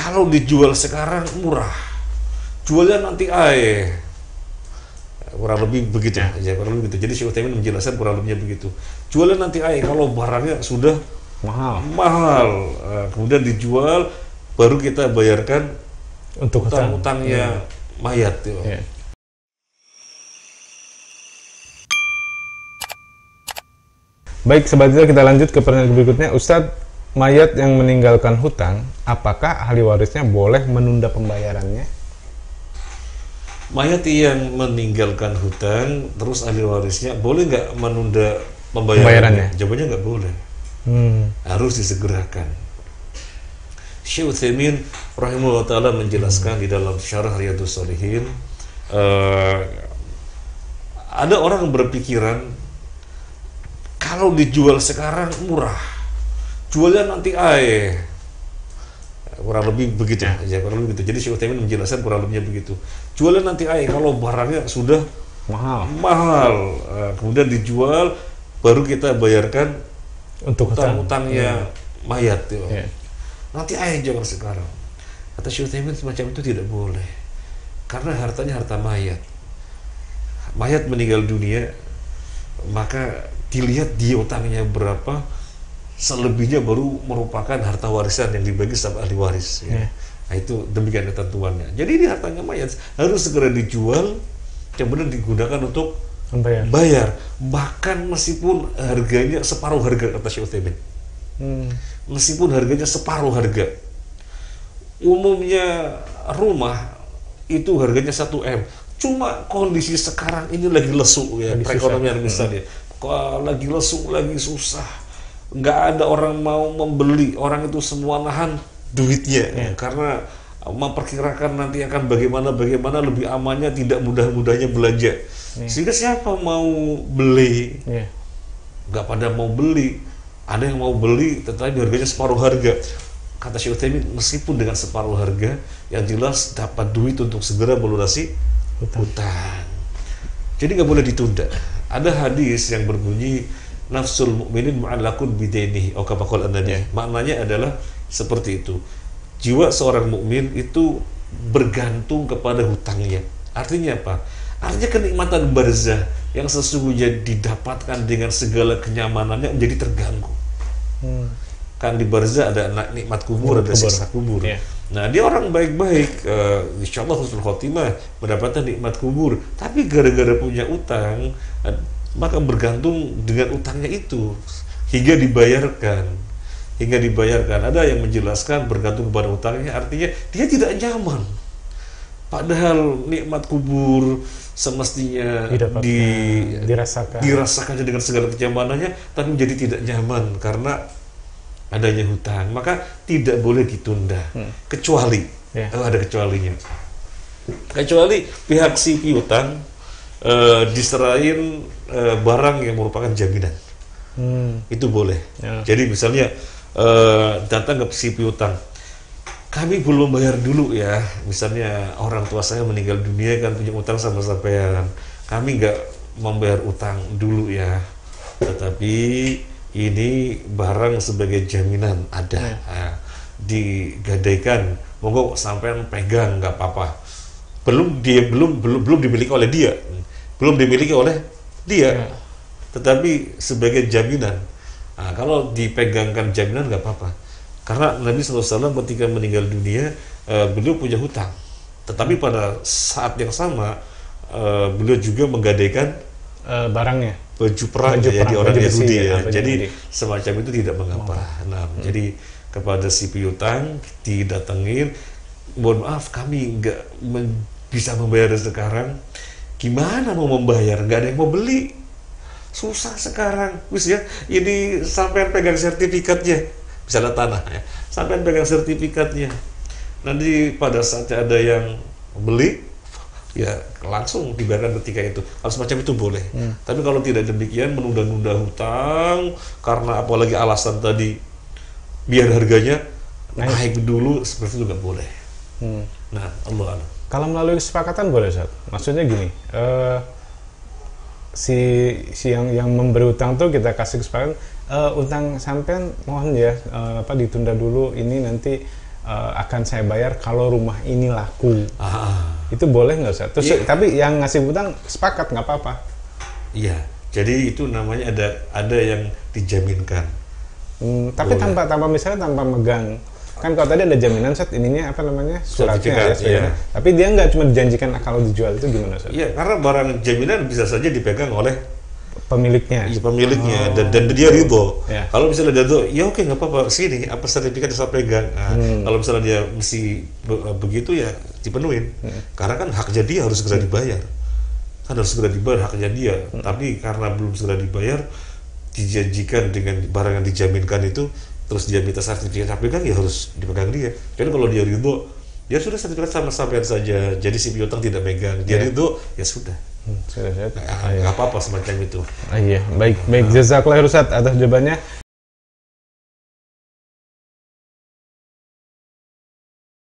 kalau dijual sekarang murah, jualnya nanti kurang lebih begitu ya, kurang lebih begitu. Jadi Syekh Utsaimin menjelaskan kurang lebihnya begitu. Jualnya nanti kalau barangnya sudah mahal, kemudian dijual, baru kita bayarkan untuk utang-utangnya mayat. Ya. Baik, Sobat Hijrah, kita lanjut ke pertanyaan berikutnya. Ustadz, mayat yang meninggalkan hutang, apakah ahli warisnya boleh menunda pembayarannya? Mayat yang meninggalkan hutang, terus ahli warisnya boleh nggak menunda pembayarannya? Jawabannya nggak boleh. Harus disegerakan. Syekh Utsaimin rahimahullah ta'ala menjelaskan di dalam Syarah Riyadhus Shalihin, ada orang berpikiran kalau dijual sekarang murah, jualnya nanti kurang lebih begitu ya, kurang lebih begitu. Jadi Syekh Utsaimin menjelaskan kurang lebihnya begitu. Jualnya nanti kalau barangnya sudah mahal, kemudian dijual, baru kita bayarkan untuk utang-utangnya mayat. Nanti jangan sekarang. Kata Syekh Utsaimin, semacam itu tidak boleh, karena hartanya harta mayat. Mayat meninggal dunia, maka dilihat dia utangnya berapa, selebihnya baru merupakan harta warisan yang dibagi sama ahli waris. Nah, itu demikian ketentuannya. Jadi ini hartanya mayat harus segera dijual, kemudian digunakan untuk bayar. Bahkan meskipun harganya separuh harga, kata Syekh Utsaimin. Meskipun harganya separuh harga. Umumnya rumah itu harganya 1 M. Cuma kondisi sekarang ini lagi lesu ya, perekonomian misalnya. Lagi lesu, lagi susah, nggak ada orang mau membeli, orang itu semua nahan duitnya karena memperkirakan nanti akan bagaimana lebih amannya tidak mudah-mudahnya belanja, sehingga siapa mau beli? Nggak pada mau beli. Ada yang mau beli tetapi harganya separuh harga. Kata Syekh Utsaimin, meskipun dengan separuh harga, yang jelas dapat duit untuk segera melunasi hutang. Jadi nggak boleh ditunda. Ada hadis yang berbunyi nafsul mu'minin mu'allaqun bidainihi atau kama qala an-nabi. Maknanya adalah seperti itu. Jiwa seorang mukmin itu bergantung kepada hutangnya. Artinya apa? Artinya kenikmatan barzah yang sesungguhnya didapatkan dengan segala kenyamanannya menjadi terganggu. Kan di barzah ada nikmat kubur, ada siksa kubur. Nah, dia orang baik-baik, insyaallah husnul khotimah, mendapatkan nikmat kubur, tapi gara-gara punya utang, maka bergantung dengan utangnya itu hingga dibayarkan. Ada yang menjelaskan bergantung kepada utangnya, artinya dia tidak nyaman. Padahal nikmat kubur semestinya dirasakannya dengan segala kenyamanannya, tapi menjadi tidak nyaman karena adanya hutang. Maka tidak boleh ditunda, kecuali ada kecualinya. Kecuali pihak si piutang diserahin barang yang merupakan jaminan, itu boleh. Jadi misalnya datang ke si piutang, kami belum bayar dulu ya, misalnya orang tua saya meninggal dunia kan punya utang sama sampean, kami nggak membayar utang dulu ya, tetapi ini barang sebagai jaminan ada, digadaikan, monggo sampean pegang nggak apa-apa. Belum dimiliki oleh dia, tetapi sebagai jaminan. Nah, kalau dipegangkan jaminan nggak apa-apa, karena Nabi SAW ketika meninggal dunia beliau punya hutang, tetapi pada saat yang sama beliau juga menggadaikan barangnya, baju perang jadi orang Yahudi ya. Jadi semacam itu tidak mengapa. Nah, jadi kepada si piutang didatengin, mohon maaf kami nggak bisa membayar sekarang. Gimana mau membayar? Nggak ada yang mau beli. Susah sekarang. Wis ya, ini sampean pegang sertifikatnya. Misalnya tanah ya. Sampean pegang sertifikatnya. Nanti pada saat ada yang beli, ya langsung dibayarkan ketika itu. Kalau semacam itu boleh. Tapi kalau tidak demikian, menunda-nunda hutang karena apalagi alasan tadi biar harganya naik dulu, seperti itu nggak boleh. Nah, Allah alam. Kalau melalui kesepakatan boleh, Ustaz. Maksudnya gini, si yang memberi utang tuh kita kasih kesepakatan, utang sampean mohon ya ditunda dulu, ini nanti akan saya bayar kalau rumah ini laku. Ah, Itu boleh nggak Ustaz? Terus Iya. tapi yang ngasih hutang sepakat nggak apa-apa. iya. Jadi itu namanya ada yang dijaminkan. Tapi Boleh. tanpa misalnya tanpa megang, kan kalau tadi ada jaminan Ustaz, ininya apa namanya, suratnya Sertifikat, sertifikat. iya. Tapi dia nggak cuma dijanjikan kalau dijual, itu gimana Ustaz? Iya, karena barang jaminan bisa saja dipegang oleh Pemiliknya. pemiliknya dan dia ridho. Ya. Kalau misalnya dia ridho, ya oke nggak apa-apa, sini apa sertifikat yang saya pegang. Nah, kalau misalnya dia mesti begitu ya dipenuhin. Karena kan haknya dia harus segera dibayar. Kan harus segera dibayar haknya dia. Tapi karena belum segera dibayar, dijanjikan dengan barang yang dijaminkan itu, terus dia minta sertifikat saya pegang, ya harus dipegang dia. Jadi kalau dia ridho, ya sudah sertifikat sama sampean saja. Jadi si piutang tidak megang. Dia ridho, ya sudah. Sudah. Nggak apa-apa semacam itu. Iya, baik. Jazakallah Ustaz atas jawabannya.